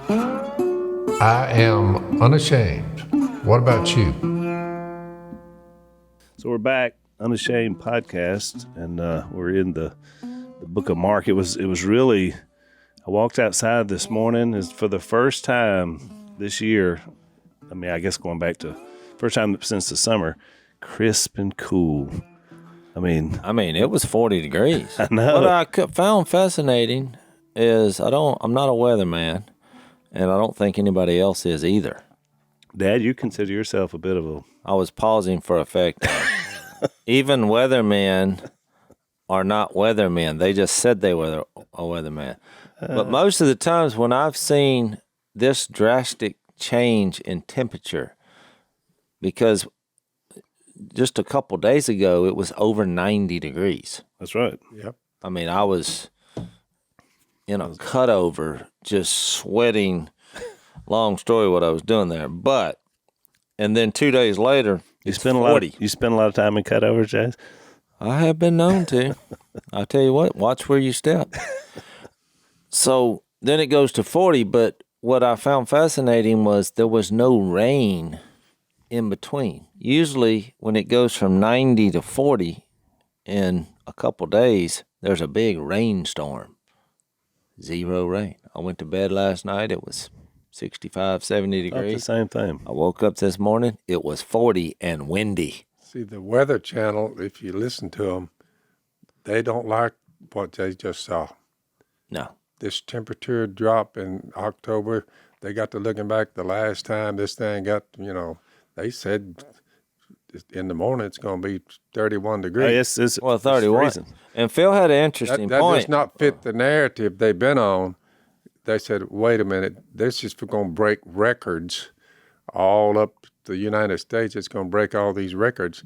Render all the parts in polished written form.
I am unashamed. What about you? So we're back, Unashamed podcast, and we're in the book of Mark. It was really, I walked outside this morning, is for the first time this year, I guess going back to first time since the summer, crisp and cool. I mean, it was 40 degrees. I know. What I found fascinating is I'm not a weatherman, and I don't think anybody else is either. Dad, you consider yourself a bit of a... I was pausing for effect. Even weathermen are not weathermen. They just said they were a weatherman. But most of the times when I've seen this drastic change in temperature, because just a couple days ago, it was over 90 degrees. That's right. Yep. I was in a cutover, just sweating. Long story what I was doing there. And then 2 days later, You spend a lot of time in cutovers, Jase? I have been known to. I'll tell you what, watch where you step. So then it goes to 40, but what I found fascinating was there was no rain in between. Usually when it goes from 90 to 40 in a couple days, there's a big rainstorm. Zero rain. I went to bed last night. It was 65, 70 degrees. The same thing. I woke up this morning. It was 40 and windy. See, the Weather Channel, if you listen to them, they don't like what they just saw. No. This temperature drop in October, they got to looking back the last time this thing got, they said in the morning it's going to be 31 degrees. It's 31. It's And Phil had an interesting that point. does not fit the narrative they've been on. They said, wait a minute, this is going to break records all up the United States. It's going to break all these records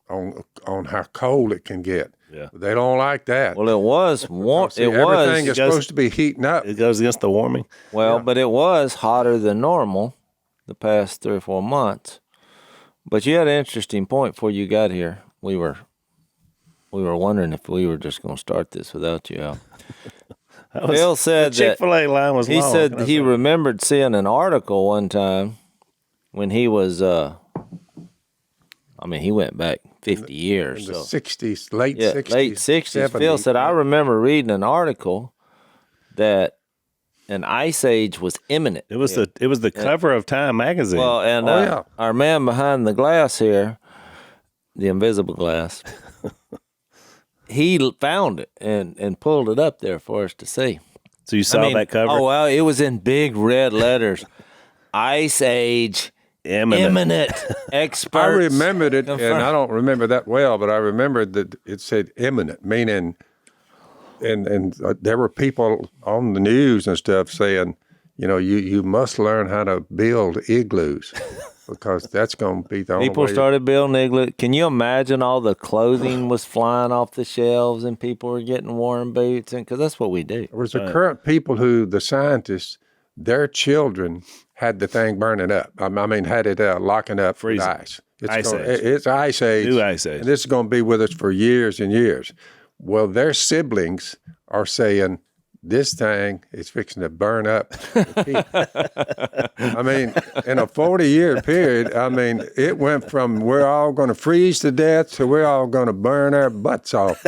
on how cold it can get. Yeah. They don't like that. Well, it was warm. Everything is supposed to be heating up. It goes against the warming. Well, but it was hotter than normal the past 3 or 4 months. But you had an interesting point before you got here. We were wondering if we were just going to start this without you, Al. Phil said the Chick-fil-A line was he long. said he remembered seeing an article one time when he was, he went back 50 years. In the so. 60s, late 60s. Late 60s. 70s. Phil said, I remember reading an article that an ice age was imminent. It was the cover of Time magazine. Well, and our man behind the glass here, the invisible glass, he found it and pulled it up there for us to see. So you saw that cover? Oh, well, it was in big red letters. Ice age imminent. Experts. I remembered it, and I don't remember that well, but I remembered that it said imminent, meaning, and there were people on the news and stuff saying, you must learn how to build igloos because that's going to be the only way. People started building igloos. Can you imagine all the clothing was flying off the shelves and people were getting warm boots? Because that's what we do. There was the current people who, the scientists, their children had the thing burning up. Had it locking up with ice. It's ice age. New ice age. And this is going to be with us for years and years. Well, their siblings are saying, this thing is fixing to burn up. In a 40-year period, it went from we're all going to freeze to death to we're all going to burn our butts off.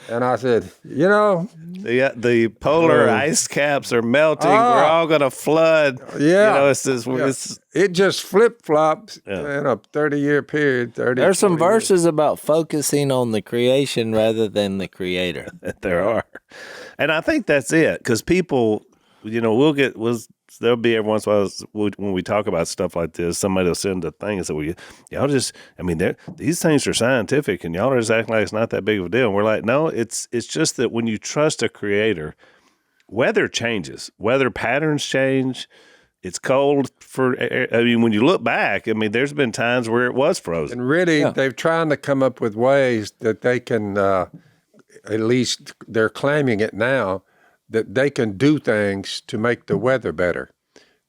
And I said, the polar ice caps are melting. We're all going to flood. Yeah. It just flip-flops in a 30-year period. There's some verses about focusing on the creation rather than the creator. There are. And I think that's it, because people, there'll be every once in a while when we talk about stuff like this, somebody will send a thing and say, well, y'all just, these things are scientific and y'all are just acting like it's not that big of a deal. And we're like, no, it's just that when you trust a creator, weather changes, weather patterns change. It's cold when you look back, there's been times where it was frozen. And really, they're trying to come up with ways that they can, at least they're claiming it now, that they can do things to make the weather better.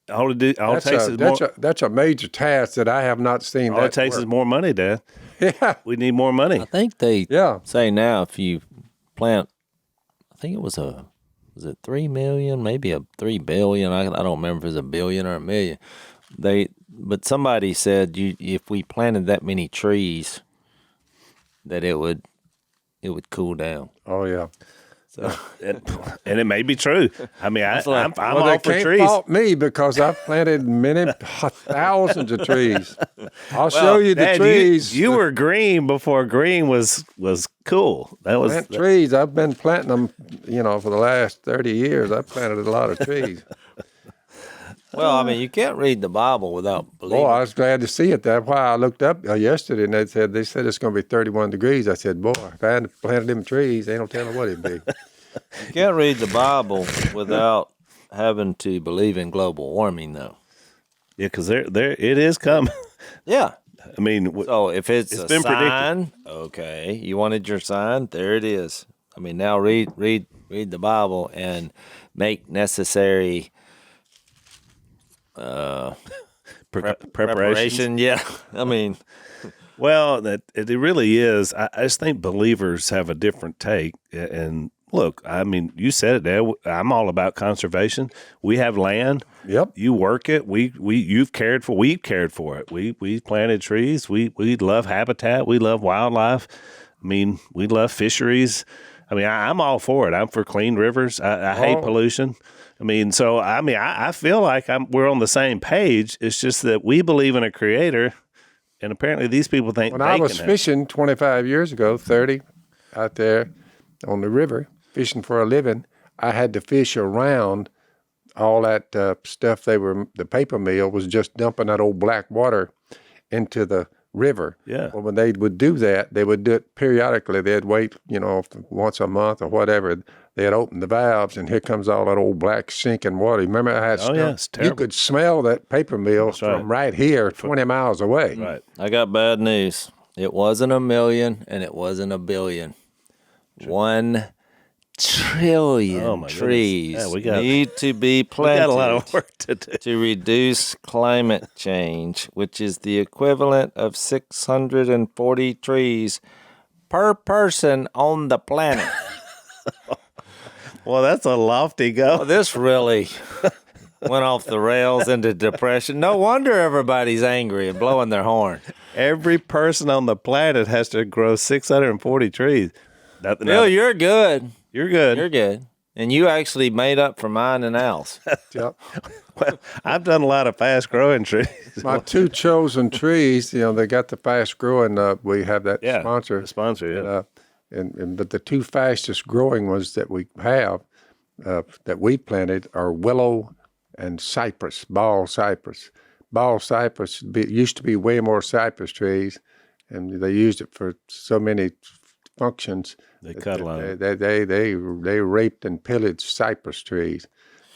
That's a major task that I have not seen. All it takes is more money, Dad. Yeah. We need more money. I think they say now if you plant, I think it was a was it 3 million, maybe a 3 billion. I don't remember if it was a billion or a million. But somebody said if we planted that many trees, that it would cool down. Oh yeah. So, and it may be true. I mean, I'm Well, all they for can't trees. fault me because I've planted many thousands of trees. I'll show you the Dad, trees. You were green before green was cool. That was Plant trees. I've been planting them, for the last 30 years. I've planted a lot of trees. Well, I mean, you can't read the Bible without believing. Boy, I was glad to see it. That's why I looked up yesterday, and they said it's going to be 31 degrees. I said, boy, if I hadn't planted them trees, ain't no telling what it'd be. You can't read the Bible without having to believe in global warming, though. yeah, because there it is coming. Yeah. I mean, So if it's a been sign, okay, you wanted your sign, there it is. I mean, now read the Bible and make necessary preparation. Yeah, I mean, well, that it really is. I just think believers have a different take. And look, I mean, you said it, Dad. I'm all about conservation. We have land. Yep. You work it. We've cared for it. We planted trees. We love habitat. We love wildlife. I mean, we love fisheries. I mean, I'm all for it. I'm for clean rivers. I hate pollution. I mean, so I feel like we're on the same page. It's just that we believe in a creator, and apparently these people think When I was fishing 25 years ago, 30, out there on the river, fishing for a living, I had to fish around all that stuff. The paper mill was just dumping that old black water into the river. Yeah. Well, when they would do that, they would do it periodically. They'd wait, once a month or whatever. They'd open the valves, and here comes all that old black sinking water. Remember I had yeah, it's terrible. You could smell that paper mill from right here, 20 miles away. Right. I got bad news. It wasn't a million, and it wasn't a billion. 1 trillion trees need to be planted. We got a lot of work to do to reduce climate change, which is the equivalent of 640 trees per person on the planet. Well, that's a lofty goal. Well, this really went off the rails into depression. No wonder everybody's angry and blowing their horn. Every person on the planet has to grow 640 trees. Bill, you're good. You're good. You're good. And you actually made up for mine and Al's. Yep. Well, I've done a lot of fast growing trees. My two chosen trees, they got the fast growing. We have that sponsor. The sponsor, yeah. But the two fastest growing ones that we have, that we planted, are willow and cypress, ball cypress. Ball cypress used to be way more cypress trees, and they used it for so many functions. They cut a lot. They raped and pillaged cypress trees.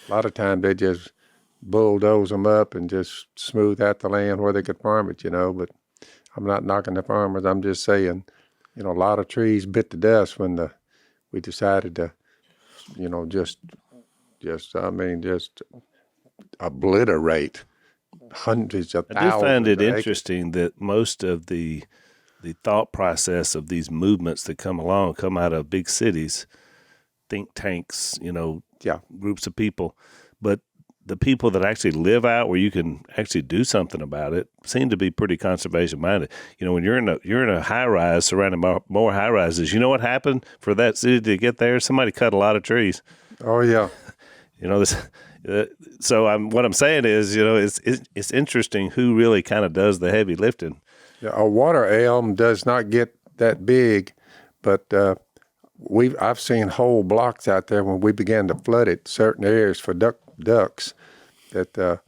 A lot of times they just bulldoze them up and just smooth out the land where they could farm it, But I'm not knocking the farmers. I'm just saying, a lot of trees bit the dust when we decided to, just obliterate hundreds of thousands. I do find it of interesting that most of the thought process of these movements that come out of big cities, think tanks, groups of people, but the people that actually live out where you can actually do something about it seem to be pretty conservation minded. When you're in a high rise surrounded by more high rises, you know what happened for that city to get there? Somebody cut a lot of trees. Oh yeah. So what I'm saying is, it's interesting who really kind of does the heavy lifting. Yeah, a water elm does not get that big, but I've seen whole blocks out there when we began to flood it, certain areas for ducks, that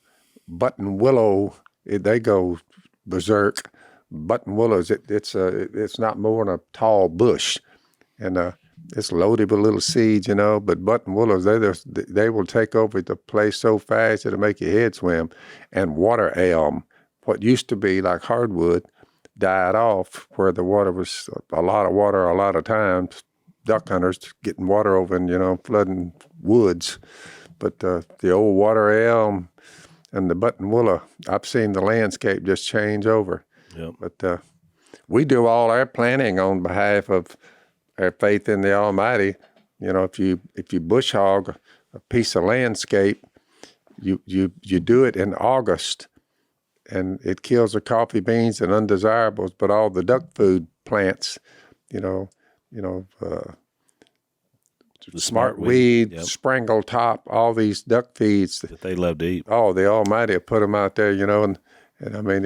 button willow, they go berserk. Button willows, it's not more than a tall bush, and it's loaded with little seeds, But button willows, they will take over the place so fast it'll make your head swim. And water elm, what used to be like hardwood, died off where the water was a lot of water a lot of times. Duck hunters getting water over and, flooding woods. But the old water elm and the button willow, I've seen the landscape just change over. Yep. But we do all our planning on behalf of our faith in the Almighty. You know, if you bush hog a piece of landscape, you do it in August, and it kills the coffee beans and undesirables, but all the duck food plants, the smart weed, yep. springle top, all these duck feeds that they love to eat. Oh, the Almighty put them out there, and I mean,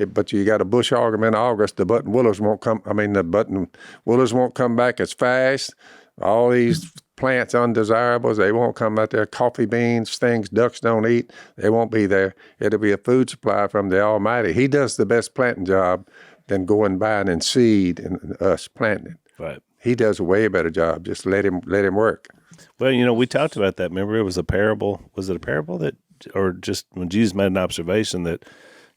but you got to bush hog them in August. The button willows won't come. I mean, the button willows won't come back as fast. All these plants, undesirables, they won't come out there. Coffee beans, things ducks don't eat, they won't be there. It'll be a food supply from the Almighty. He does the best planting job than going buying and seed and us planting it. Right. He does a way better job. Just let him work. Well, we talked about that. Remember, it was a parable. Was it a parable or just when Jesus made an observation that,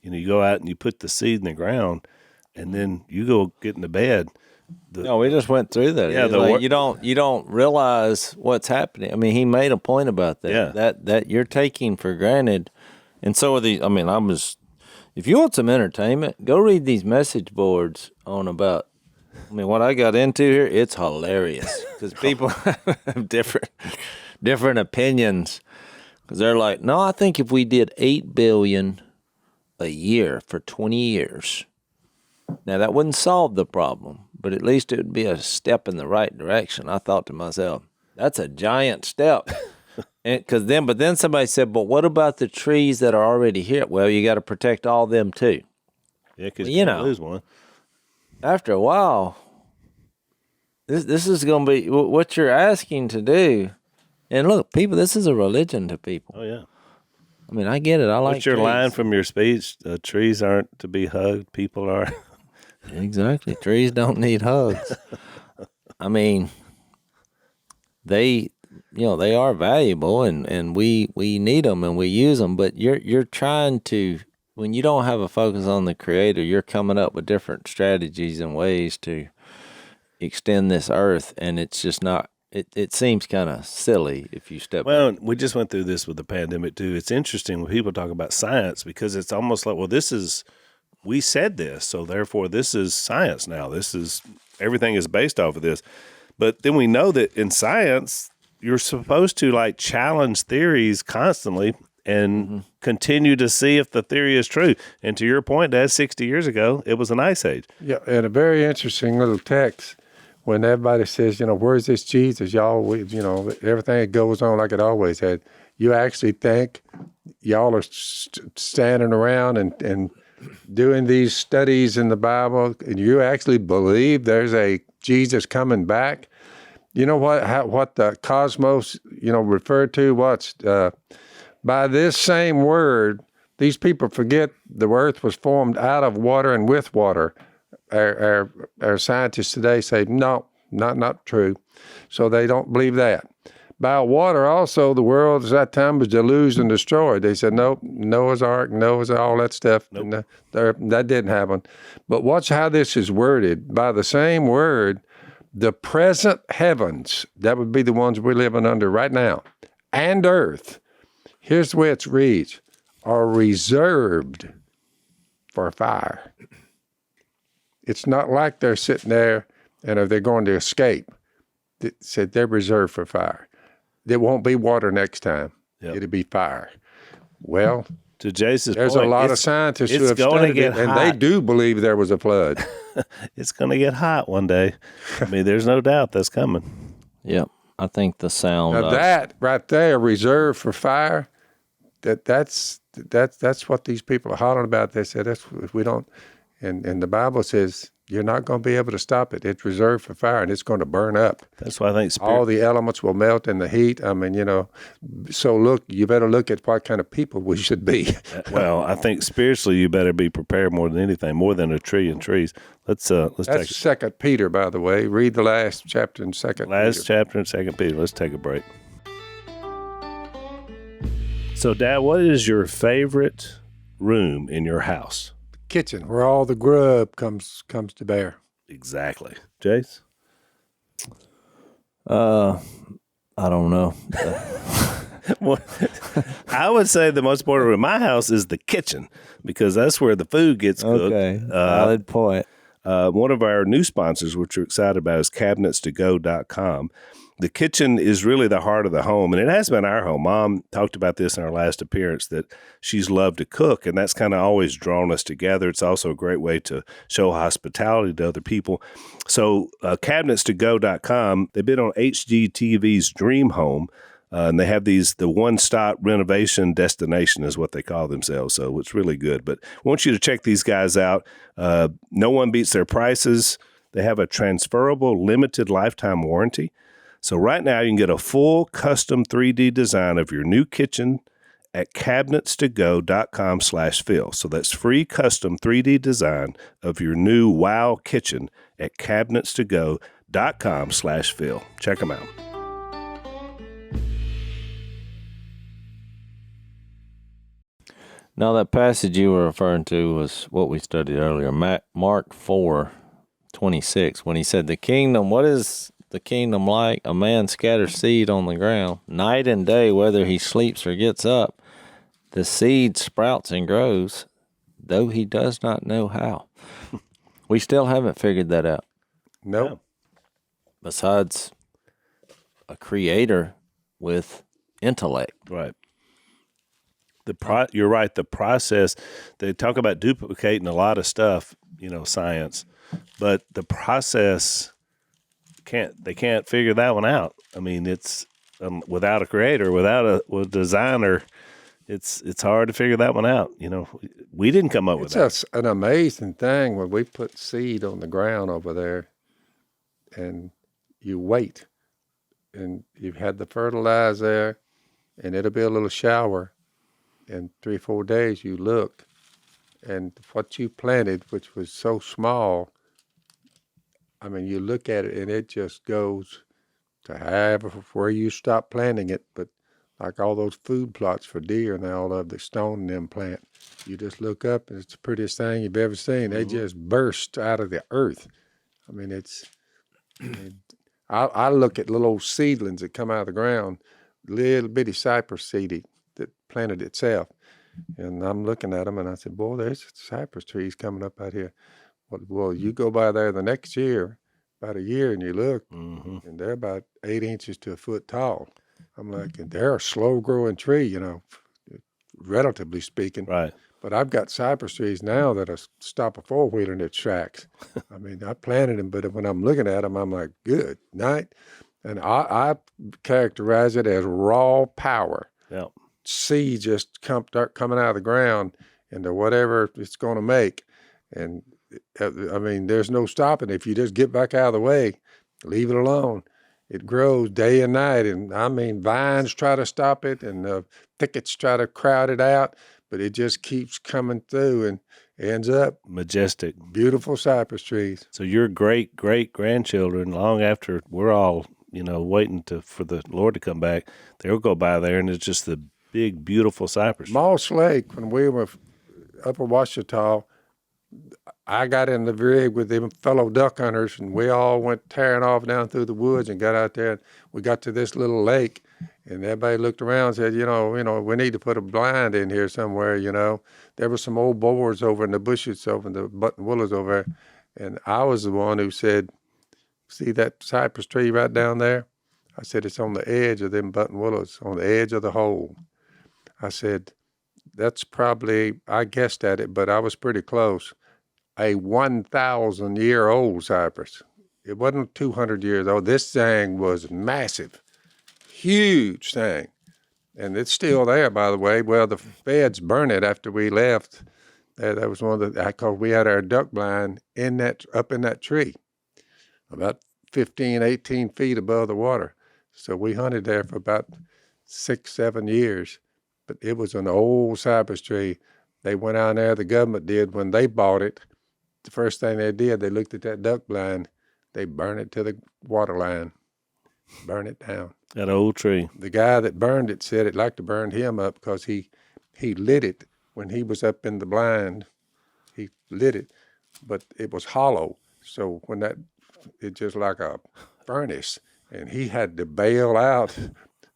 you go out and you put the seed in the ground, and then you go get in the bed. No, we just went through that. Yeah, you don't realize what's happening. I mean, he made a point about that. Yeah. That you're taking for granted, and so are these. I mean, if you want some entertainment, go read these message boards on about. I mean, what I got into here, it's hilarious because people have different opinions. Because they're like, no, I think if we did $8 billion a year for 20 years, now that wouldn't solve the problem, but at least it would be a step in the right direction. I thought to myself, that's a giant step. But then somebody said, but what about the trees that are already here? Well, you got to protect all them too. Yeah, because you can't lose one. After a while, this is going to be what you're asking to do. And look, people, this is a religion to people. Oh, yeah. I mean, I get it. I like What's your trees. line from your speech? Trees aren't to be hugged. People are. Exactly. Trees don't need hugs. I mean, they are valuable and we need them and we use them, but you're trying to, when you don't have a focus on the Creator, you're coming up with different strategies and ways to extend this earth, and it's just not. It seems kind of silly if you step. Well, we just went through this with the pandemic too. It's interesting when people talk about science because it's almost like, well, we said this, so therefore this is science now. Everything is based off of this. But then we know that in science, you're supposed to challenge theories constantly and continue to see if the theory is true. And to your point, Dad, 60 years ago, it was an ice age. Yeah, and a very interesting little text when everybody says, where's this Jesus? Y'all, everything that goes on like it always had. You actually think y'all are standing around and doing these studies in the Bible, and you actually believe there's a Jesus coming back? You know what the cosmos, referred to? By this same word, these people forget the earth was formed out of water and with water. Our scientists today say, no, not true. So they don't believe that. By water also, the world at that time was deluged and destroyed. They said, nope, Noah's Ark, all that stuff. Nope. That didn't happen. But watch how this is worded. By the same word, the present heavens, that would be the ones we're living under right now, and earth, here's the way it reads, are reserved for fire. It's not like they're sitting there and they're going to escape. It said they're reserved for fire. There won't be water next time. Yep. It'll be fire. Well, to Jase's there's point, a lot of scientists who have studied it, and they do believe there was a flood. It's going to get hot one day. I mean, there's no doubt that's coming. Yep. I think the sound now of that right there, reserved for fire, that's what these people are hollering about. They said that's if we don't, and the Bible says you're not going to be able to stop it. It's reserved for fire, and it's going to burn up. That's why I think all the elements will melt in the heat. I mean, so you better look at what kind of people we should be. Well, I think spiritually you better be prepared more than anything, more than a tree and trees. Let's That's Second Peter, by the way. Read the last chapter in Second Peter. Last chapter in Second Peter. Let's take a break. So, Dad, what is your favorite room in your house? Kitchen, where all the grub comes to bear. Exactly. Jase? I don't know. Well, I would say the most important room in my house is the kitchen because that's where the food gets cooked. Okay, valid point. One of our new sponsors, which we're excited about, is cabinetstogo.com. the kitchen is really the heart of the home, and it has been our home. Mom talked about this in our last appearance, that she's loved to cook, and that's kind of always drawn us together. It's also a great way to show hospitality to other people. So cabinetstogo.com, they've been on HGTV's Dream Home, and they have the one-stop renovation destination is what they call themselves, so it's really good. But I want you to check these guys out. No one beats their prices. They have a transferable limited lifetime warranty. So right now you can get a full custom 3D design of your new kitchen at cabinetstogo.com/Phil. So that's free custom 3D design of your new wow kitchen at cabinetstogo.com/Phil. Check them out. Now, that passage you were referring to was what we studied earlier, Mark 4:26, when he said, "The kingdom, what is the kingdom like? A man scatters seed on the ground. Night and day, whether he sleeps or gets up, the seed sprouts and grows, though he does not know how." We still haven't figured that out. Nope. Besides a creator with intellect. Right. You're right. The process, they talk about duplicating a lot of stuff, science, but the process they can't figure that one out. I mean, it's without a creator, without a designer, it's hard to figure that one out. We didn't come up with that. It's an amazing thing when we put seed on the ground over there, and you wait, and you've had the fertilizer there, and it'll be a little shower. In 3 or 4 days, you look, and what you planted, which was so small, I mean, you look at it, and it just goes to however where you stop planting it. But like all those food plots for deer and all of the stone in them plant, you just look up, and it's the prettiest thing you've ever seen. They just burst out of the earth. I mean, I look at little old seedlings that come out of the ground, little bitty cypress seed that planted itself. And I'm looking at them, and I said, boy, there's cypress trees coming up out here. Well, you go by there the next year, about a year, and you look, and they're about 8 inches to a foot tall. I'm like, and they're a slow-growing tree, relatively speaking. Right. But I've got cypress trees now that'll stop a four-wheeler in its tracks. I mean, I planted them, but when I'm looking at them, I'm like, good night. And I characterize it as raw power. Yeah. Seed just start coming out of the ground into whatever it's going to make. And I mean, there's no stopping. If you just get back out of the way, leave it alone, it grows day and night. And I mean, vines try to stop it, and thickets try to crowd it out, but it just keeps coming through and ends up majestic, beautiful cypress trees. So your great grandchildren, long after we're all waiting for the Lord to come back, they'll go by there, and it's just the big, beautiful cypress. Moss Lake, when we were Upper Ouachita, I got in the rig with them fellow duck hunters, and we all went tearing off down through the woods and got out there. And we got to this little lake, and everybody looked around and said, we need to put a blind in here somewhere, There were some old boards over in the bushes over in the button willows over there. And I was the one who said, see that cypress tree right down there? I said, it's on the edge of them button willows, on the edge of the hole. I said, that's probably, I guessed at it, but I was pretty close, a 1,000-year-old cypress. It wasn't 200 years old. This thing was massive, huge thing. And it's still there, by the way. Well, the feds burned it after we left. That was one of because we had our duck blind up in that tree, about 15, 18 feet above the water. So we hunted there for about 6, 7 years. But it was an old cypress tree. They went out there, the government did, when they bought it. The first thing they did, they looked at that duck blind. They burned it to the water line, burn it down. That old tree. The guy that burned it said it like to burn him up because he lit it when he was up in the blind. He lit it, but it was hollow. So when it's just like a furnace, and he had to bail out,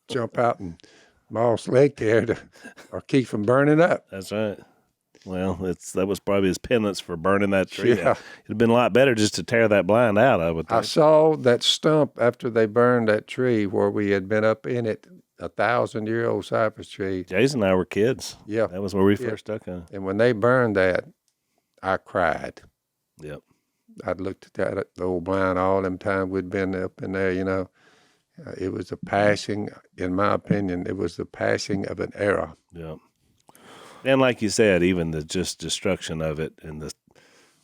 jump out and Moss Lake there or keep from burning up. That's right. Well, that was probably his penance for burning that tree. Yeah. It'd have been a lot better just to tear that blind out, I would I think. saw that stump after they burned that tree where we had been up in it, 1,000-year-old cypress tree. Jason and I were kids. Yeah. That was where we first stuck on. And when they burned that, I cried. Yep. I'd looked at that old blind all them time we'd been up in there, you know. It was a passing, in my opinion, it was the passing of an era. Yep. And like you said, even the just destruction of it and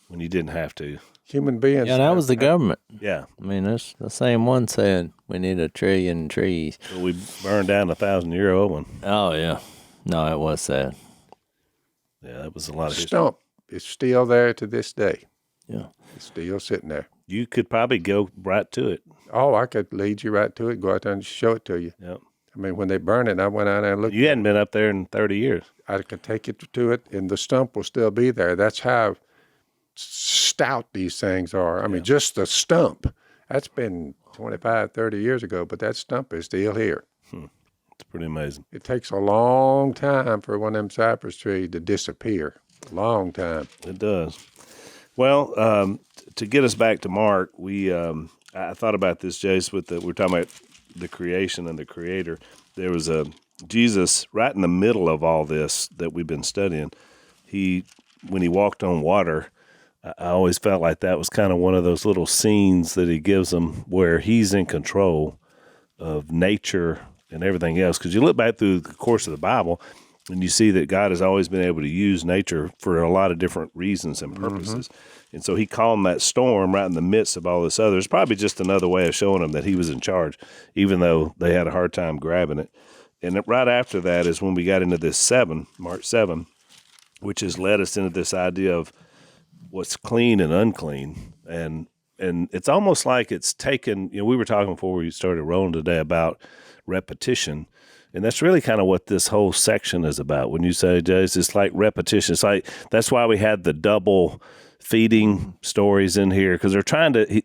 when you didn't have to. Human beings. Yeah, that was the government. Yeah. I mean, that's the same one said we need 1 trillion trees. So we burned down 1,000-year-old one. Oh, yeah. No, it was sad. Yeah, that was a lot of history. Stump is still there to this day. Yeah. It's still sitting there. You could probably go right to it. Oh, I could lead you right to it, go out there and show it to you. Yep. I mean, when they burned it, I went out there and looked. You hadn't been up there in 30 years. I could take it to it, and the stump will still be there. That's how stout these things are. I mean, just the stump. That's been 25, 30 years ago, but that stump is still here. It's pretty amazing. It takes a long time for one of them cypress trees to disappear. Long time. It does. Well, to get us back to Mark, I thought about this, Jace, we're talking about the creation and the creator. There was Jesus right in the middle of all this that we've been studying. When he walked on water, I always felt like that was kind of one of those little scenes that he gives them where he's in control of nature and everything else. Because you look back through the course of the Bible, and you see that God has always been able to use nature for a lot of different reasons and purposes. Mm-hmm. And so he calmed that storm right in the midst of all this other. It's probably just another way of showing them that he was in charge, even though they had a hard time grabbing it. And right after that is when we got into this Mark 7, which has led us into this idea of what's clean and unclean. And it's almost like it's taken, we were talking before we started rolling today about repetition. And that's really kind of what this whole section is about. When you say, Jace, it's like repetition. It's like, that's why we had the double feeding stories in here, because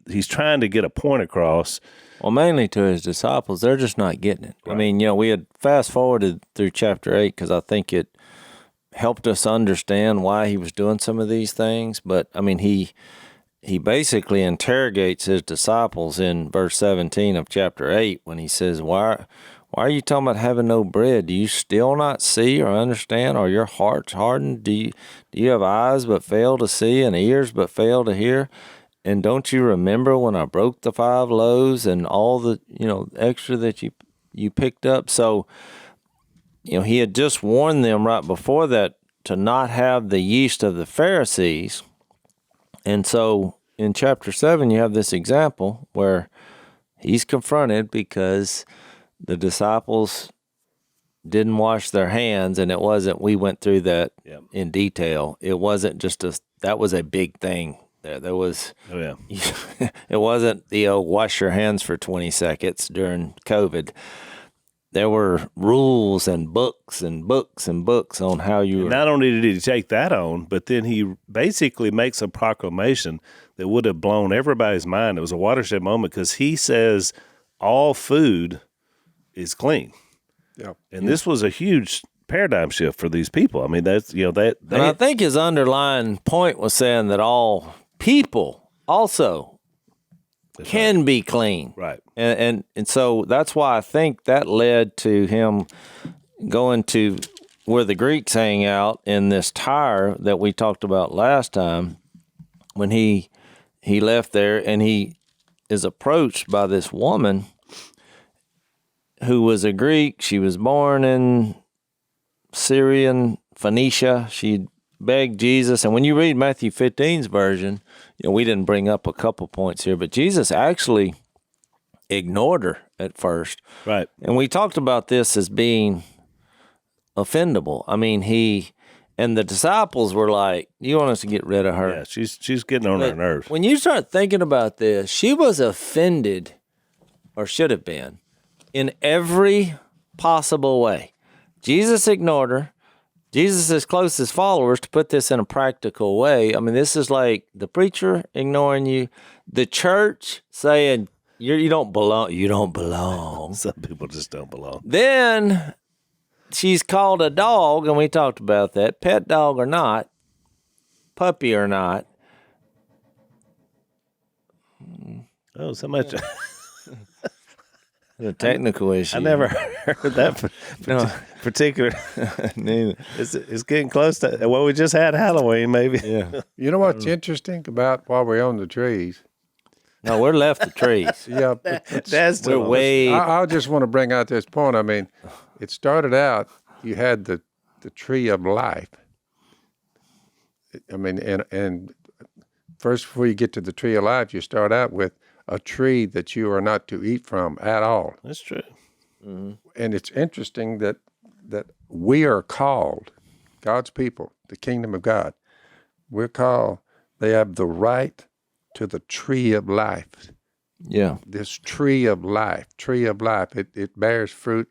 he's trying to get a point across. Well, mainly to his disciples, they're just not getting it. Right. I mean, we had fast forwarded through chapter 8 because I think it helped us understand why he was doing some of these things. But I mean, he basically interrogates his disciples in verse 17 of chapter 8 when he says, Why are you talking about having no bread? Do you still not see or understand? Are your hearts hardened? Do you have eyes but fail to see and ears but fail to hear? And don't you remember when I broke the 5 loaves and all the extra that you picked up? So he had just warned them right before that to not have the yeast of the Pharisees. And so in chapter 7 you have this example where he's confronted because the disciples didn't wash their hands, and it wasn't, we went through that in detail. It wasn't just that was a big thing there. There was, it wasn't the wash your hands for 20 seconds during COVID. There were rules and books and books and books on how you were. Not only did he take that on, but then he basically makes a proclamation that would have blown everybody's mind. It was a watershed moment because he says all food is clean. Yeah. And this was a huge paradigm shift for these people. I mean, that's, and I think his underlying point was saying that all people also can be clean. Right. And so that's why I think that led to him going to where the Greeks hang out in this Tyre that we talked about last time when he left there, and he is approached by this woman who was a Greek. She was born in Syrian Phoenicia. She begged Jesus. And when you read Matthew 15's version, we didn't bring up a couple points here, but Jesus actually ignored her at first. Right. And we talked about this as being offendable. I mean, and the disciples were like, you want us to get rid of her? Yeah, she's getting on her nerves. When you start thinking about this, she was offended, or should have been, in every possible way. Jesus ignored her. Jesus' closest followers, to put this in a practical way, I mean, this is like the preacher ignoring you, the church saying, you don't belong. You don't belong. Some people just don't belong. Then she's called a dog, and we talked about that, pet dog or not, puppy or not. Oh, so much. The technical issue. I never heard that No. particular. Neither. It's getting close to, well, we just had Halloween, maybe. Yeah. You know what's interesting about while we're on the trees? No, we're left the trees. Yeah, but That's We're way. I just want to bring out this point. I mean, it started out, you had the tree of life. I mean, and first, before you get to the tree of life, you start out with a tree that you are not to eat from at all. That's true. And it's interesting that we are called, God's people, the kingdom of God. We're called, they have the right to the tree of life. Yeah. This tree of life, it bears fruit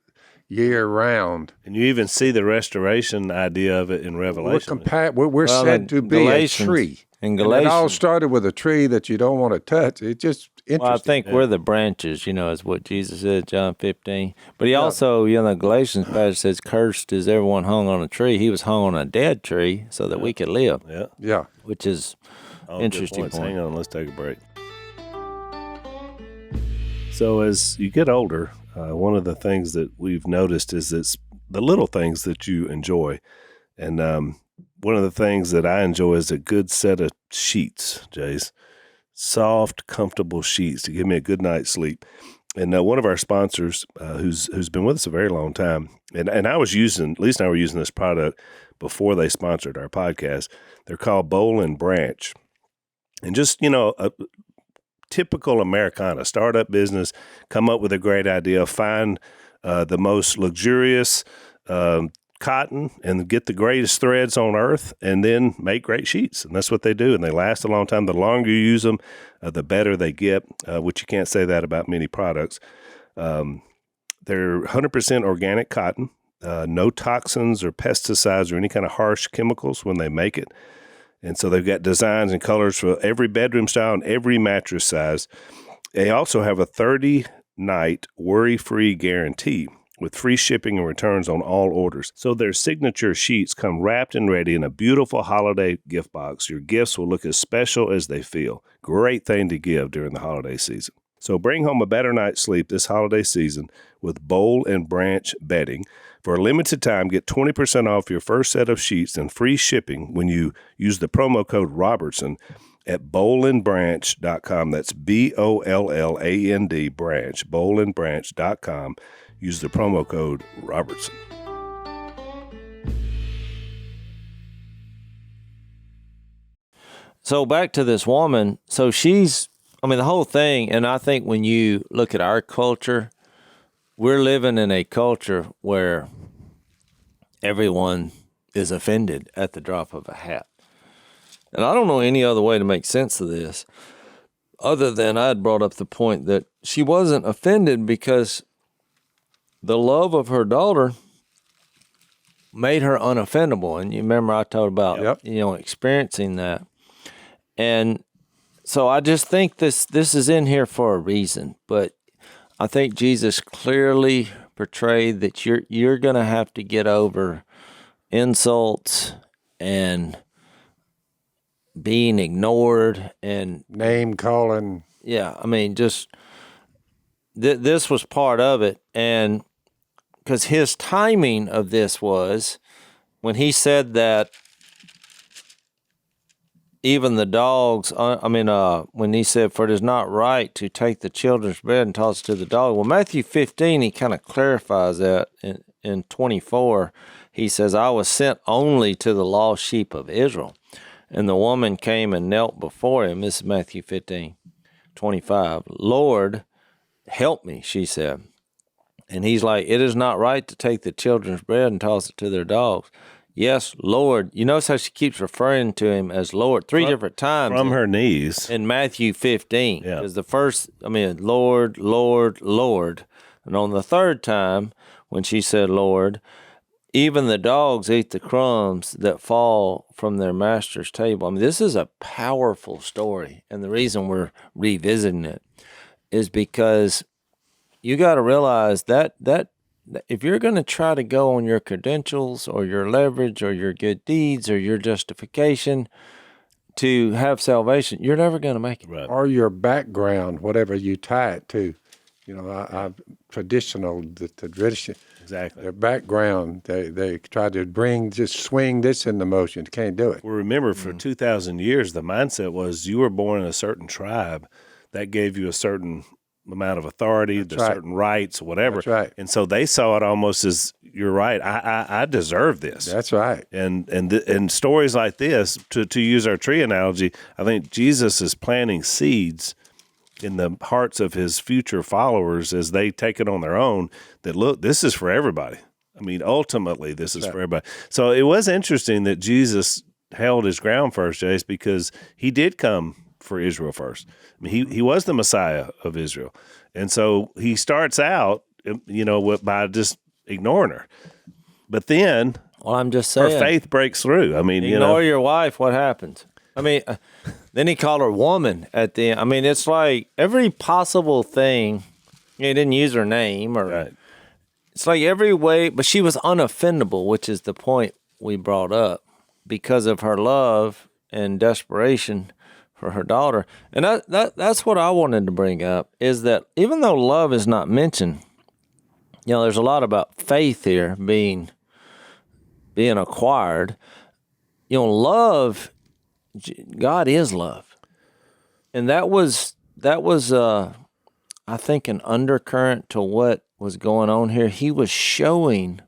year round. And you even see the restoration idea of it in Revelation. We're said to be Galatians, a tree. In And it Galatians. all started with a tree that you don't want to touch. It's just interesting. Well, I think we're the branches, is what Jesus said, John 15. But he also, the Galatians passage says, cursed is everyone hung on a tree. He was hung on a dead tree so that we could live, Yeah. which is Oh, interesting good points. point. Hang on, let's take a break. So as you get older, one of the things that we've noticed is it's the little things that you enjoy. And one of the things that I enjoy is a good set of sheets, Jace. Soft, comfortable sheets to give me a good night's sleep. And one of our sponsors, who's been with us a very long time, and I was using, at least I were using this product before they sponsored our podcast. They're called Bowl and Branch. And just, a typical Americana startup business, come up with a great idea, find the most luxurious cotton and get the greatest threads on earth and then make great sheets. And that's what they do. And they last a long time. The longer you use them, the better they get, which you can't say that about many products. They're 100% organic cotton, no toxins or pesticides or any kind of harsh chemicals when they make it. And so they've got designs and colors for every bedroom style and every mattress size. They also have a 30-night worry-free guarantee with free shipping and returns on all orders. So their signature sheets come wrapped and ready in a beautiful holiday gift box. Your gifts will look as special as they feel. Great thing to give during the holiday season. So bring home a better night's sleep this holiday season with Bowl and Branch bedding. For a limited time, get 20% off your first set of sheets and free shipping when you use the promo code Robertson at bowlandbranch.com. That's BOLLAND branch, bowlandbranch.com. Use the promo code Robertson. So back to this woman. So the whole thing, and I think when you look at our culture, we're living in a culture where everyone is offended at the drop of a hat. And I don't know any other way to make sense of this other than I had brought up the point that she wasn't offended because the love of her daughter made her unoffendable. And you remember I talked about, experiencing that. And so I just think this is in here for a reason. But I think Jesus clearly portrayed that you're going to have to get over insults and being ignored and Name calling. yeah, just this was part of it. And because his timing of this was when he said that even the dogs, when he said, for it is not right to take the children's bread and toss it to the dog. Well, Matthew 15, he kind of clarifies that in 24. He says, I was sent only to the lost sheep of Israel. And the woman came and knelt before him. This is Matthew 15, 25. Lord, help me, she said. And he's like, it is not right to take the children's bread and toss it to their dogs. Yes, Lord. You notice how she keeps referring to him as Lord three different times. From her knees. In Matthew 15. Yeah. Because the first, Lord, Lord, Lord. And on the third time, when she said Lord, even the dogs eat the crumbs that fall from their master's table. This is a powerful story. And the reason we're revisiting it is because you got to realize that if you're going to try to go on your credentials or your leverage or your good deeds or your justification to have salvation, you're never going to make it. Right. Or your background, whatever you tie it to. You know, the tradition, Exactly. their background, they try to just swing this into motion. Can't do it. Well, remember, for 2,000 years, the mindset was you were born in a certain tribe that gave you a certain amount of authority, certain rights, whatever. That's right. And so they saw it almost as, you're right, I deserve this. That's right. And stories like this, to use our tree analogy, I think Jesus is planting seeds in the hearts of his future followers as they take it on their own, that look, this is for everybody. I mean, ultimately, this is for everybody. So it was interesting that Jesus held his ground first, Jase, because he did come for Israel first. I mean, he was the Messiah of Israel. And so he starts out, by just ignoring her. But then Well, I'm just saying. her faith breaks through. I mean, Ignore your wife, what happens? I mean, then he called her woman at the end. I mean, it's like every possible thing. He didn't use her name, or Right. it's like every way, but she was unoffendable, which is the point we brought up, because of her love and desperation for her daughter. And that's what I wanted to bring up, is that even though love is not mentioned, there's a lot about faith here being acquired. Love, God is love. And that was I think, an undercurrent to what was going on here. He was showing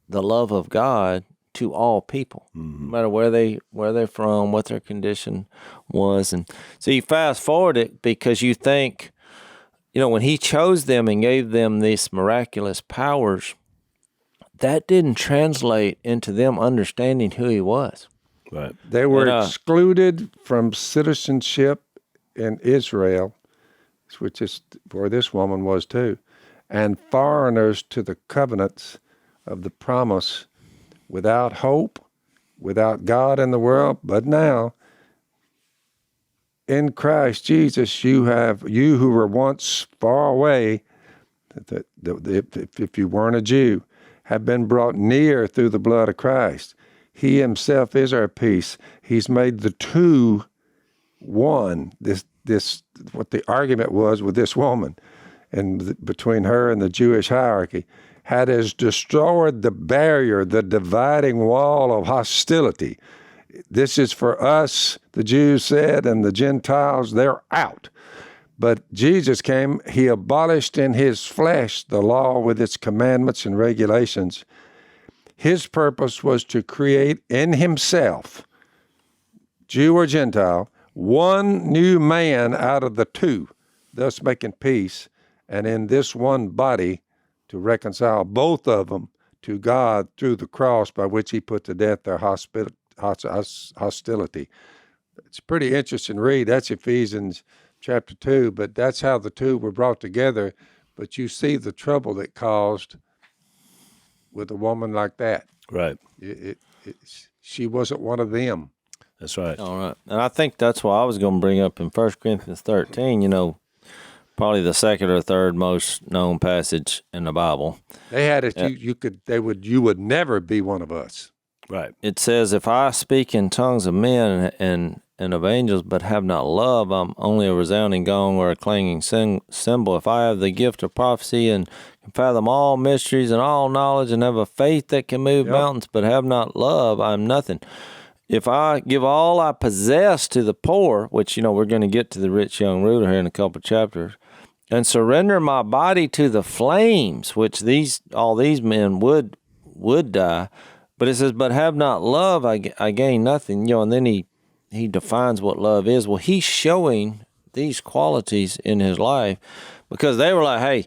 the love of God to all people, no matter where they're from, what their condition was. And so you fast forward it, because you think, when he chose them and gave them these miraculous powers, that didn't translate into them understanding who he was. Right. They were And, excluded from citizenship in Israel, which is where this woman was too, and foreigners to the covenants of the promise, without hope, without God in the world. But now, in Christ Jesus, you who were once far away, if you weren't a Jew, have been brought near through the blood of Christ. He himself is our peace. He's made the two one. This what the argument was with this woman, and between her and the Jewish hierarchy, has destroyed the barrier, the dividing wall of hostility. This is for us, the Jews said, and the Gentiles, they're out. But Jesus came, he abolished in his flesh the law with its commandments and regulations. His purpose was to create in himself, Jew or Gentile, one new man out of the two, thus making peace, and in this one body to reconcile both of them to God through the cross, by which he put to death their hostility. It's a pretty interesting read. That's Ephesians chapter 2, but that's how the two were brought together. But you see the trouble that caused with a woman like that. Right. She wasn't one of them. That's right. All right. And I think that's why I was going to bring up in 1 Corinthians 13, probably the second or third most known passage in the Bible. They had it. You would never be one of us. Right. It says, if I speak in tongues of men and of angels, but have not love, I'm only a resounding gong or a clanging cymbal. If I have the gift of prophecy and can fathom all mysteries and all knowledge and have a faith that can move mountains, but have not love, I'm nothing. If I give all I possess to the poor, which, we're going to get to the rich young ruler here in a couple of chapters, and surrender my body to the flames, which all these men would die. But it says, but have not love, I gain nothing. And then he defines what love is. Well, he's showing these qualities in his life, because they were like, hey,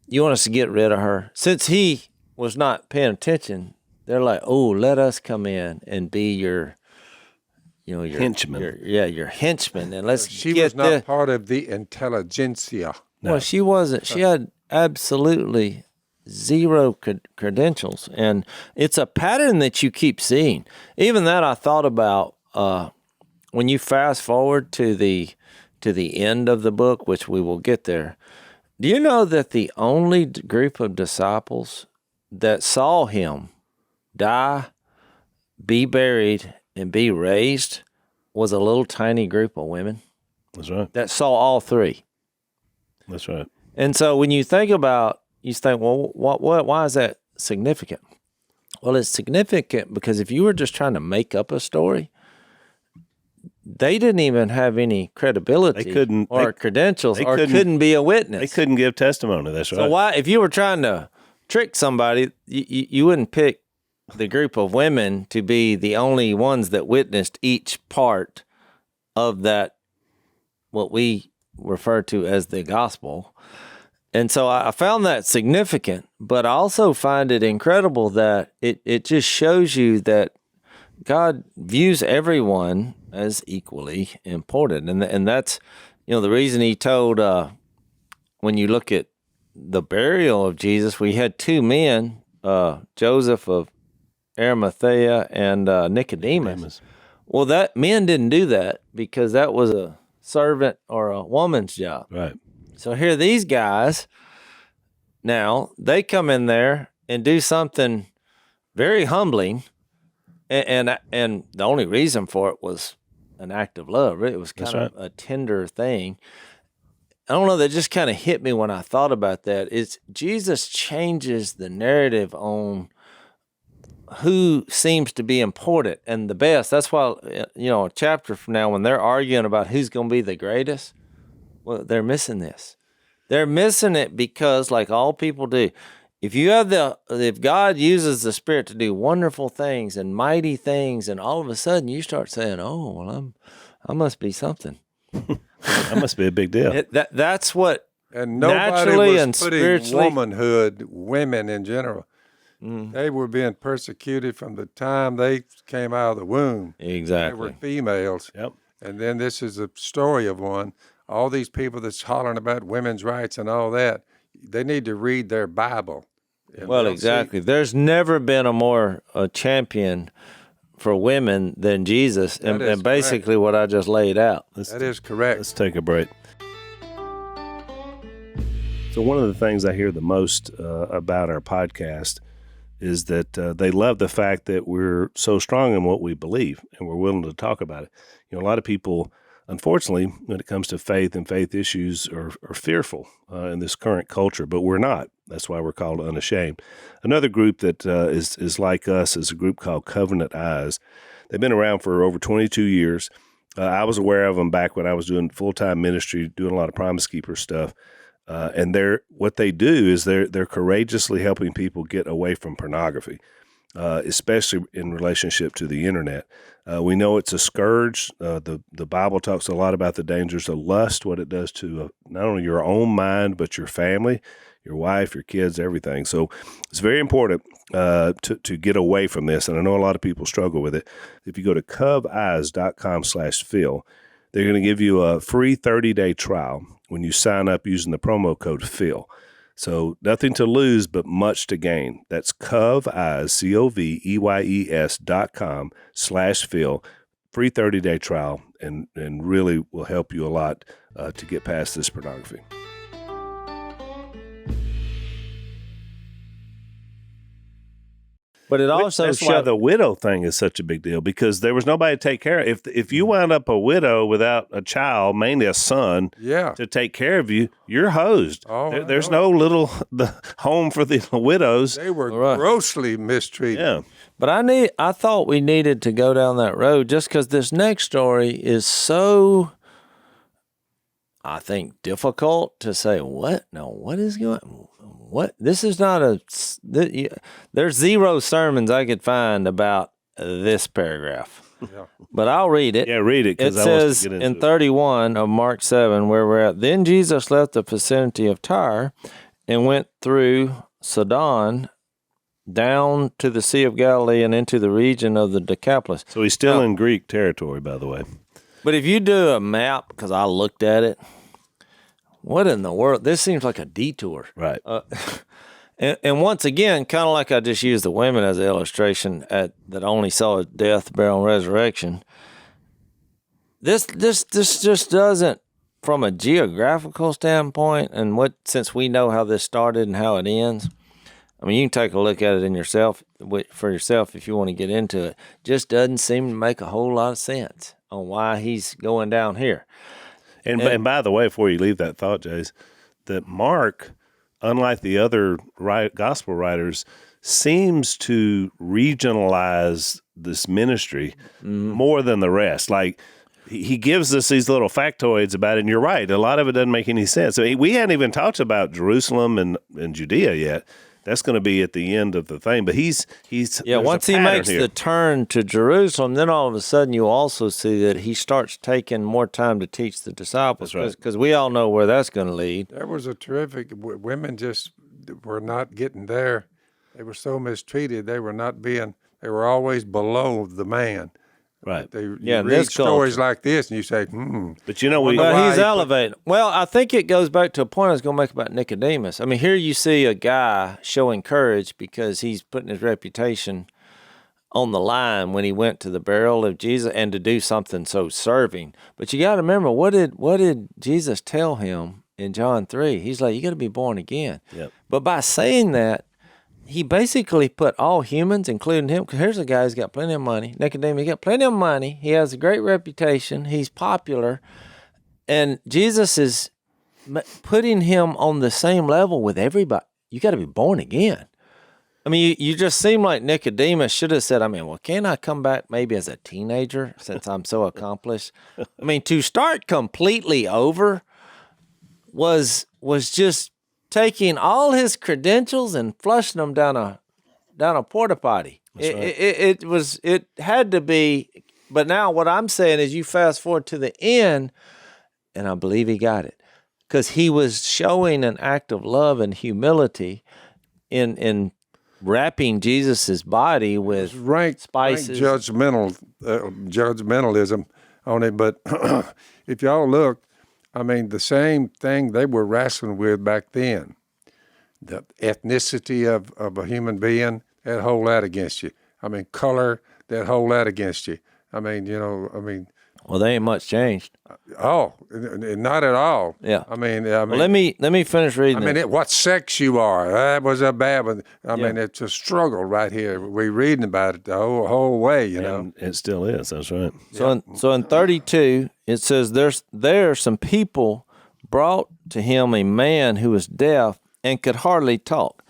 you want us to get rid of her? Since he was not paying attention, they're like, oh, let us come in and be your henchman. Your henchman. And let's She get was not part of the intelligentsia. Well, she wasn't. She had absolutely zero credentials. And it's a pattern that you keep seeing. Even that I thought about when you fast forward to the end of the book, which we will get there. Do you know that the only group of disciples that saw him die, be buried, and be raised was a little tiny group of women That's right. that saw all three? That's right. And so when you think about, you think, well, why is that significant? Well, it's significant because if you were just trying to make up a story, they didn't even have any credibility credentials or couldn't be a witness. They couldn't give testimony. That's right. So why, if you were trying to trick somebody, you wouldn't pick the group of women to be the only ones that witnessed each part of that, what we refer to as the gospel. And so I found that significant, but I also find it incredible that it just shows you that God views everyone as equally important. And that's, the reason he told, when you look at the burial of Jesus, we had two men, Joseph of Arimathea and Nicodemus. Well, that men didn't do that because that was a servant or a woman's job. Right. So here these guys, now they come in there and do something very humbling, and the only reason for it was an act of love. It was kind of a tender thing. I don't know, that just kind of hit me when I thought about that. It's Jesus changes the narrative on who seems to be important and the best. That's why, a chapter from now, when they're arguing about who's going to be the greatest, well, they're missing this. They're missing it because, like all people do, if God uses the Spirit to do wonderful things and mighty things, and all of a sudden you start saying, "Oh, well, I must be something." That must be a big deal. That's what. And nobody naturally was and putting spiritually, womanhood, women in general. They were being persecuted from the time they came out of the womb. Exactly. They were females. Yep. And then this is a story of one. All these people that's hollering about women's rights and all that, they need to read their Bible. Well, exactly. There's never been a champion for women than Jesus, and basically what I just laid out. That is correct. Let's take a break. So one of the things I hear the most about our podcast is that they love the fact that we're so strong in what we believe and we're willing to talk about it. A lot of people, unfortunately, when it comes to faith and faith issues, are fearful in this current culture, but we're not. That's why we're called Unashamed. Another group that is like us is a group called Covenant Eyes. They've been around for over 22 years. I was aware of them back when I was doing full-time ministry, doing a lot of Promise Keeper stuff. And what they do is they're courageously helping people get away from pornography, especially in relationship to the internet. We know it's a scourge. The Bible talks a lot about the dangers of lust, what it does to not only your own mind, but your family, your wife, your kids, everything. So it's very important to get away from this. And I know a lot of people struggle with it. If you go to coveyes.com/Phil, they're going to give you a free 30-day trial when you sign up using the promo code Phil. So nothing to lose, but much to gain. That's Coveyes, COVEYES.com/Phil. Free 30-day trial, and really will help you a lot to get past this pornography. But it also that's why the widow thing is such a big deal, because there was nobody to take care of. If you wound up a widow without a child, mainly a son, to take care of you, you're hosed. There's no the home for the widows. They were grossly mistreated. Yeah. But I thought we needed to go down that road just because this next story is so, I think, difficult to say, what? No, what is going on? What? This is not there's zero sermons I could find about this paragraph. Yeah. But I'll read it. Yeah, read it. It says in 31 of Mark 7, where we're at, then Jesus left the vicinity of Tyre and went through Sidon down to the Sea of Galilee and into the region of the Decapolis. So he's still in Greek territory, by the way. But if you do a map, because I looked at it, what in the world? This seems like a detour. Right. And once again, kind of like I just used the women as an illustration that only saw death, burial, and resurrection. This just doesn't from a geographical standpoint, and since we know how this started and how it ends, I mean, you can take a look at it for yourself if you want to get into it. Just doesn't seem to make a whole lot of sense on why he's going down here. And by the way, before you leave that thought, Jace, that Mark, unlike the other gospel writers, seems to regionalize this ministry more than the rest. Like, he gives us these little factoids about it, and you're right. A lot of it doesn't make any sense. I mean, we hadn't even talked about Jerusalem and Judea yet. That's going to be at the end of the thing. But he's once he makes the turn to Jerusalem, then all of a sudden you also see that he starts taking more time to teach the disciples. That's right. Because we all know where that's going to lead. There was a terrific, women just were not getting there. They were so mistreated. They were always below the man. Right. You read stories like this and you say, But you know, but he's elevated. Well, I think it goes back to a point I was going to make about Nicodemus. I mean, here you see a guy showing courage because he's putting his reputation on the line when he went to the burial of Jesus and to do something so serving. But you got to remember, what did Jesus tell him in John 3? He's like, you got to be born again. Yep. But by saying that, he basically put all humans, including him, because here's a guy who's got plenty of money. Nicodemus, he got plenty of money. He has a great reputation. He's popular. And Jesus is putting him on the same level with everybody. You got to be born again. I mean, you just seem like Nicodemus should have said, well, can I come back maybe as a teenager since I'm so accomplished? I mean, to start completely over was just taking all his credentials and flushing them down a porta potty. It had to be. But now what I'm saying is, you fast forward to the end, and I believe he got it, because he was showing an act of love and humility in wrapping Jesus's body with spices. Judgmentalism on it. But if y'all look, I mean, the same thing they were wrestling with back then. The ethnicity of a human being, that hold that against you. I mean, color, that hold that against you. I mean, Well, they ain't much changed. Not at all. Yeah. I mean. Well, let me finish reading. What sex you are, that was a bad one. I mean, it's a struggle right here. We're reading about it the whole way, you know. And it still is. That's right. So in 32, it says there some people brought to him a man who was deaf and could hardly talk,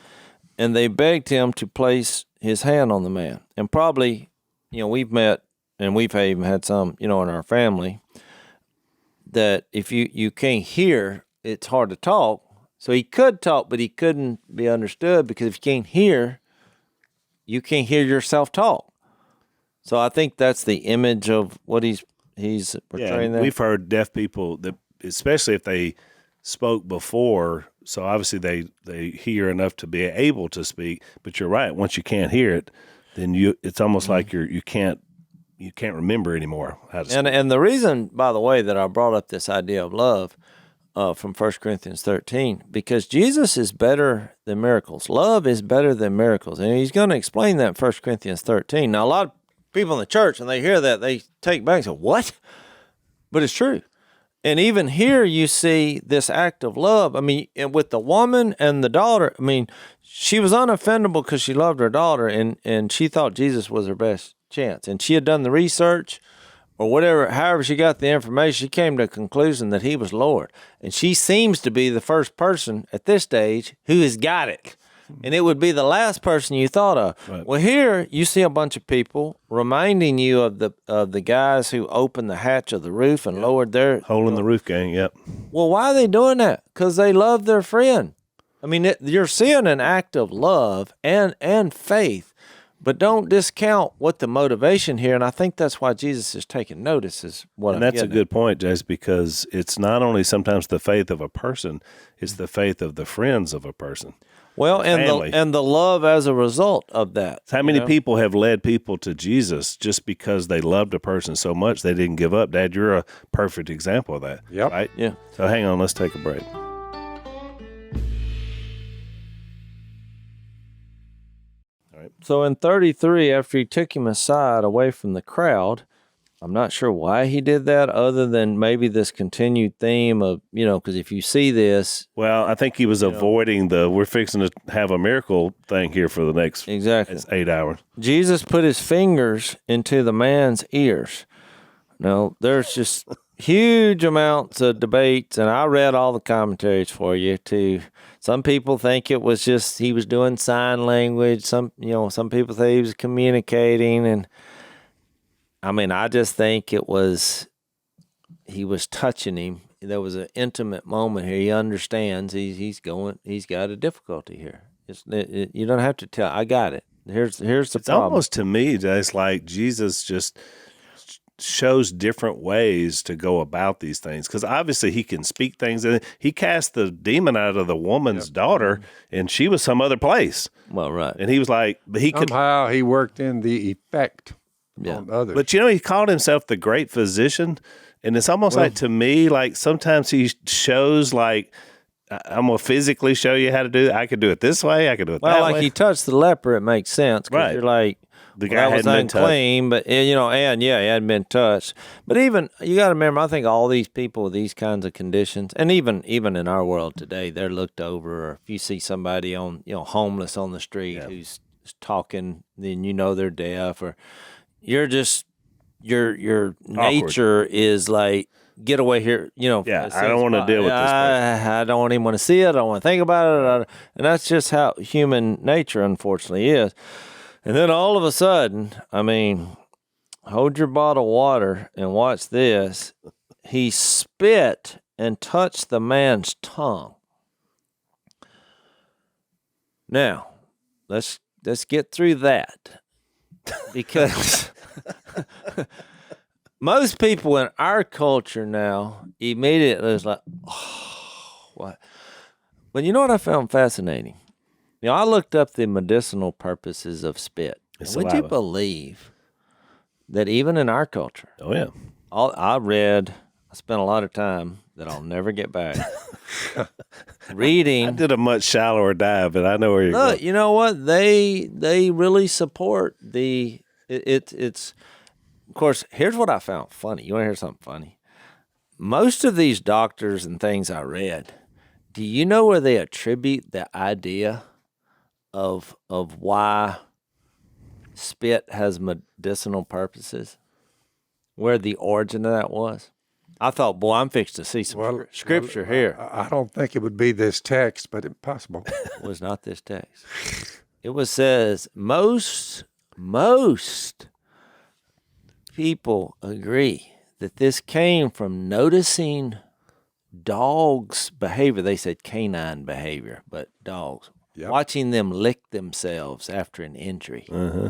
and they begged him to place his hand on the man. And probably, we've met and we've even had some, in our family, that if you can't hear, it's hard to talk. So he could talk, but he couldn't be understood, because if you can't hear yourself talk. So I think that's the image of what he's portraying there. We've heard deaf people that, especially if they spoke before, so obviously they hear enough to be able to speak. But you're right. Once you can't hear it, then it's almost like you can't remember anymore how to speak. And the reason, by the way, that I brought up this idea of love from 1 Corinthians 13, because Jesus is better than miracles. Love is better than miracles. And he's going to explain that in 1 Corinthians 13. Now, a lot of people in the church, when they hear that, they take back and say, what? But it's true. And even here you see this act of love. I mean, and with the woman and the daughter, I mean, she was unoffendable because she loved her daughter, and she thought Jesus was her best chance. And she had done the research or whatever, however she got the information, she came to a conclusion that he was Lord. And she seems to be the first person at this stage who has got it. And it would be the last person you thought of. Right. Well, here you see a bunch of people reminding you of the guys who opened the hatch of the roof and lowered their hole in the roof gang. Yep. Well, why are they doing that? Because they love their friend. I mean, you're seeing an act of love and faith, but don't discount what the motivation here. And I think that's why Jesus is taking notice. Is what. And I'm that's a getting good point, Jace, because it's not only sometimes the faith of a person; it's the faith of the friends of a person. Well, and the love as a result of that. How many people have led people to Jesus just because they loved a person so much they didn't give up? Dad, you're a perfect example of that. Yep. Right? Yeah. So hang on, let's take a break. So in 33, after he took him aside away from the crowd, I'm not sure why he did that, other than maybe this continued theme of, because if you see this, Well, I think he was avoiding we're fixing to have a miracle thing here for the next exactly 8 hours. Jesus put his fingers into the man's ears. Now, there's just huge amounts of debates, and I read all the commentaries for you too. Some people think it was just he was doing sign language. Some people say he was communicating, and I mean, I just think he was touching him. There was an intimate moment here. He understands he's got a difficulty here. You don't have to tell. I got it. Here's the problem. It's almost to me just like Jesus just shows different ways to go about these things, because obviously he can speak things, and he cast the demon out of the woman's daughter, and she was some other place. Well, right. And he was like, but he could somehow he worked in the effect on others. But he called himself the great physician, and it's almost like, to me, like sometimes he shows like, I'm gonna physically show you how to do it. I could do it this way. I could do it that way. Well, like he touched the leper, it makes sense. Right. You're like, the guy was unclean, but he hadn't been touched. But even you got to remember, I think all these people with these kinds of conditions, and even in our world today, they're looked over. Or if you see somebody on homeless on the street who's talking, then they're deaf, or you're just your nature is like, get away here, I don't want to deal with this. I don't even want to see it. I don't want to think about it. And that's just how human nature, unfortunately, is. And then all of a sudden, hold your bottle of water and watch this. He spit and touched the man's tongue. Now, let's get through that, because most people in our culture now immediately is like, oh, what? But you know what I found fascinating? I looked up the medicinal purposes of spit. Would you believe that even in our culture? Oh, yeah. I spent a lot of time that I'll never get back reading. I did a much shallower dive, but I know where you're going. You know what? They really support it's of course, here's what I found funny. You want to hear something funny? Most of these doctors and things I read, do you know where they attribute the idea of why spit has medicinal purposes? Where the origin of that was? I thought, boy, I'm fixed to see some scripture here. I don't think it would be this text, but it's possible. It was not this text. It says most people agree that this came from noticing dogs' behavior. They said canine behavior, but dogs. Yep. Watching them lick themselves after an injury. Uh-huh.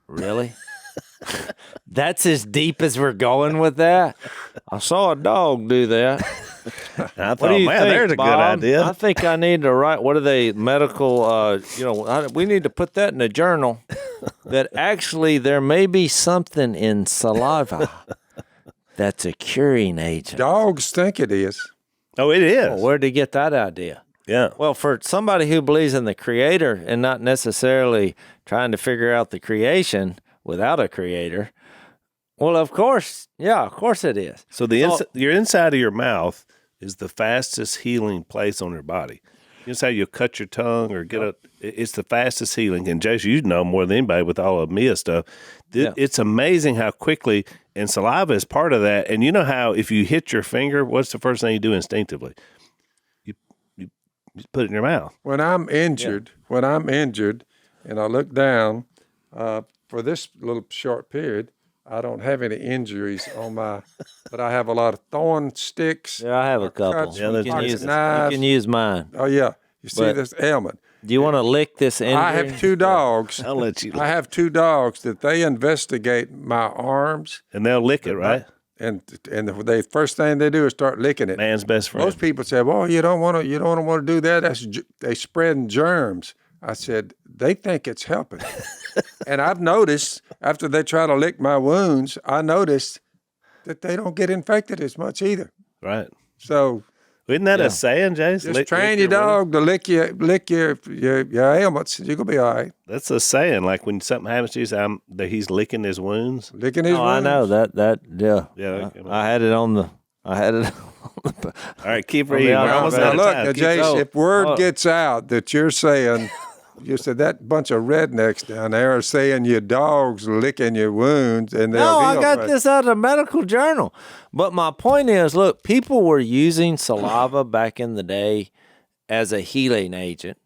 Really? That's as deep as we're going with that? I saw a dog do that. I thought, there's a Bob? good idea. I think I need to write, what are they, medical, we need to put that in a journal, that actually there may be something in saliva that's a curing agent. Dogs think it is. Oh, it is. Well, where'd they get that idea? Yeah. Well, for somebody who believes in the creator and not necessarily trying to figure out the creation without a creator, well, of course it is. So your inside of your mouth is the fastest healing place on your body. You know how you cut your tongue or it's the fastest healing. And Jason, you know more than anybody with all of Mia stuff. It's amazing how quickly, and saliva is part of that. And you know how if you hit your finger, what's the first thing you do instinctively? You put it in your mouth. When I'm injured, and I look down, for this little short period, I don't have any injuries on but I have a lot of thorn sticks. Yeah, I have a couple. You can use mine. Oh, yeah. You see this ailment. Do you want to lick this injury? I have two dogs. I'll let you. I have two dogs that they investigate my arms. And they'll lick it, right? And the first thing they do is start licking it. Man's best friend. Most people say, "Well, you don't want to do that. They spreading germs." I said, "They think it's helping." And I've noticed after they try to lick my wounds, I noticed that they don't get infected as much either. Right. So Isn't that a saying, Jase? Just train your dog to lick your ailments. You're gonna be all right. That's a saying. Like when something happens to you, that he's licking his wounds. Licking his wounds. I know that. Yeah. Yeah. I had it on the. All right, keep reading. We're almost Now out of look, time. now, Keep Jace, going. if word gets out that you're saying, you said that bunch of rednecks down there are saying your dog's licking your wounds, and they'll No, I heal got from it. this out of the medical journal. But my point is, look, people were using saliva back in the day as a healing agent.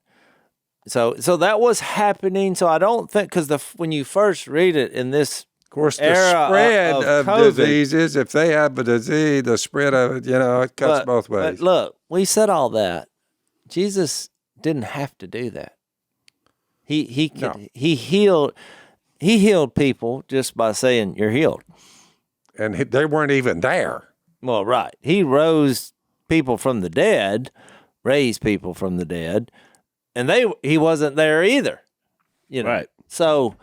So that was happening. So I don't think, because when you first read it in this Of course, the era spread of of COVID. diseases, if they have a disease, the spread of it, it cuts both ways. But look, we said all that. Jesus didn't have to do that. He healed people just by saying you're healed. And they weren't even there. Well, right. He rose people from the dead, raised people from the dead, and he wasn't there either. Right. So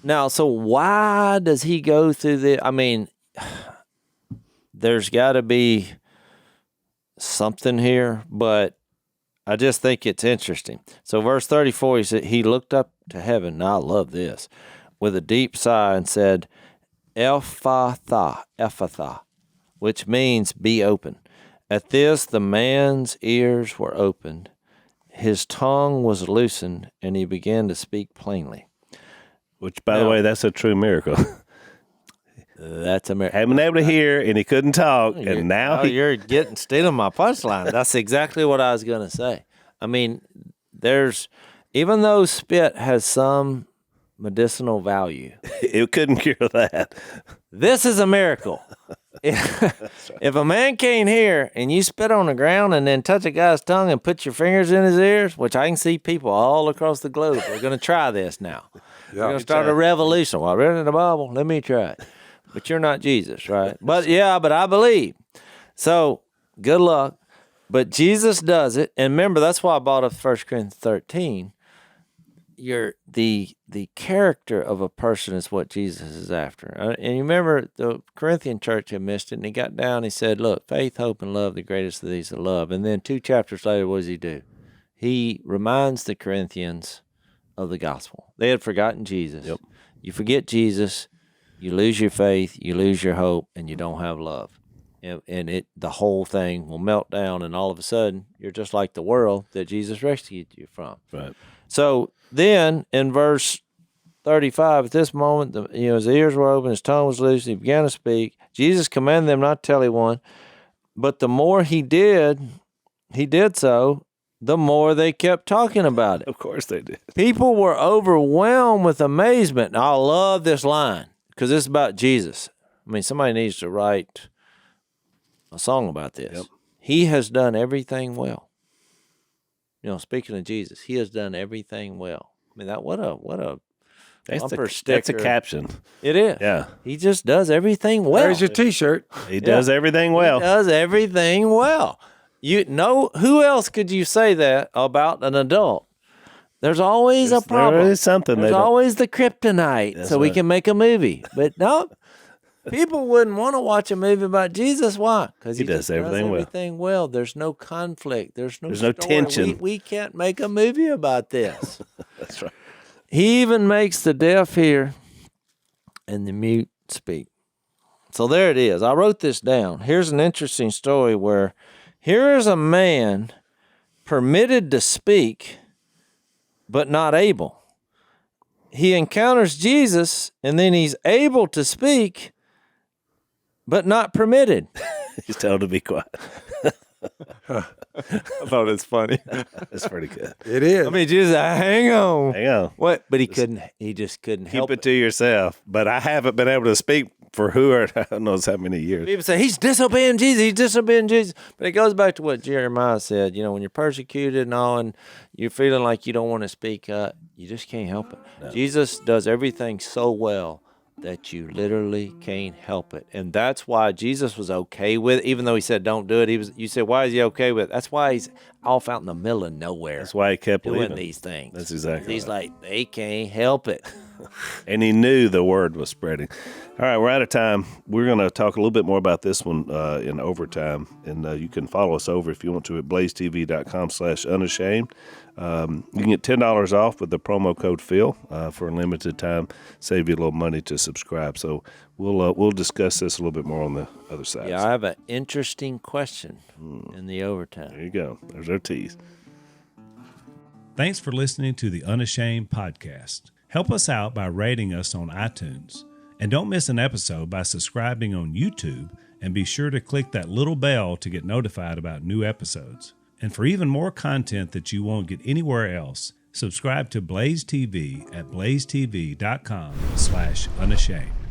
why does he go through the? I mean, there's got to be something here, but I just think it's interesting. So verse 34, he said, he looked up to heaven. Now I love this, with a deep sigh and said, Ephatha, which means be open. At this, the man's ears were opened. His tongue was loosened, and he began to speak plainly. Which, by the way, that's a true miracle. That's a miracle. Hadn't been able to hear, and he couldn't talk, and now you're stealing my punchline. That's exactly what I was going to say. I mean, even though spit has some medicinal value, it couldn't cure that. this is a miracle. If a man can't hear and you spit on the ground and then touch a guy's tongue and put your fingers in his ears, which I can see people all across the globe are going to try this now. We're going to start a revolution. Well, I read it in the Bible. Let me try it. But you're not Jesus, right? But I believe. So good luck. But Jesus does it. And remember, that's why I brought up 1 Corinthians 13. The character of a person is what Jesus is after. And you remember the Corinthian church had missed it, and he got down, he said, look, faith, hope, and love, the greatest of these are love. And then 2 chapters later, what does he do? He reminds the Corinthians of the gospel. They had forgotten Jesus. Yep. You forget Jesus, you lose your faith, you lose your hope, and you don't have love. And the whole thing will melt down, and all of a sudden, you're just like the world that Jesus rescued you from. Right. So then in verse 35, at this moment, his ears were open, his tongue was loose, he began to speak. Jesus commanded them not to tell anyone, but the more he did so, the more they kept talking about it. Of course they did. People were overwhelmed with amazement. And I love this line because it's about Jesus. I mean, somebody needs to write a song about this. Yep. He has done everything well. Speaking of Jesus, he has done everything well. I mean, what a bumper sticker. That's a caption. It is. Yeah. He just does everything well. There's your T-shirt. He does everything well. He does everything well. Who else could you say that about an adult? There's always a problem. There is something. There's always the kryptonite, so we can make a movie. But no, people wouldn't want to watch a movie about Jesus. Why? Because he does everything well. There's no conflict. There's no story. Tension. We can't make a movie about this. That's right. He even makes the deaf hear and the mute speak. So there it is. I wrote this down. Here's an interesting story where here is a man permitted to speak, but not able. He encounters Jesus, and then he's able to speak, but not permitted. He's told to be quiet. I thought it's funny. That's pretty good. It is. I mean, Jesus, hang on. Hang on. What? But he just couldn't help Keep it to yourself. But I haven't been able to speak for who knows how many years. People say, he's disobeying Jesus. But it goes back to what Jeremiah said. When you're persecuted and all, and you're feeling like you don't want to speak up, you just can't help it. No. Jesus does everything so well that you literally can't help it. And that's why Jesus was okay with it, even though he said don't do it. You said, why is he okay with it? That's why he's off out in the middle of nowhere. That's why he kept doing leaving these things. That's exactly He's right. like, they can't help it. And he knew the word was spreading. All right, we're out of time. We're going to talk a little bit more about this one in overtime. And you can follow us over if you want to at blazetv.com/unashamed. You can get $10 off with the promo code Phil for a limited time. Save you a little money to subscribe. So we'll discuss this a little bit more on the other side. Yeah, I have an interesting question in the overtime. There you go. There's our tease. Thanks for listening to the Unashamed podcast. Help us out by rating us on iTunes. And don't miss an episode by subscribing on YouTube, and be sure to click that little bell to get notified about new episodes. And for even more content that you won't get anywhere else, subscribe to Blaze TV at blazetv.com/unashamed.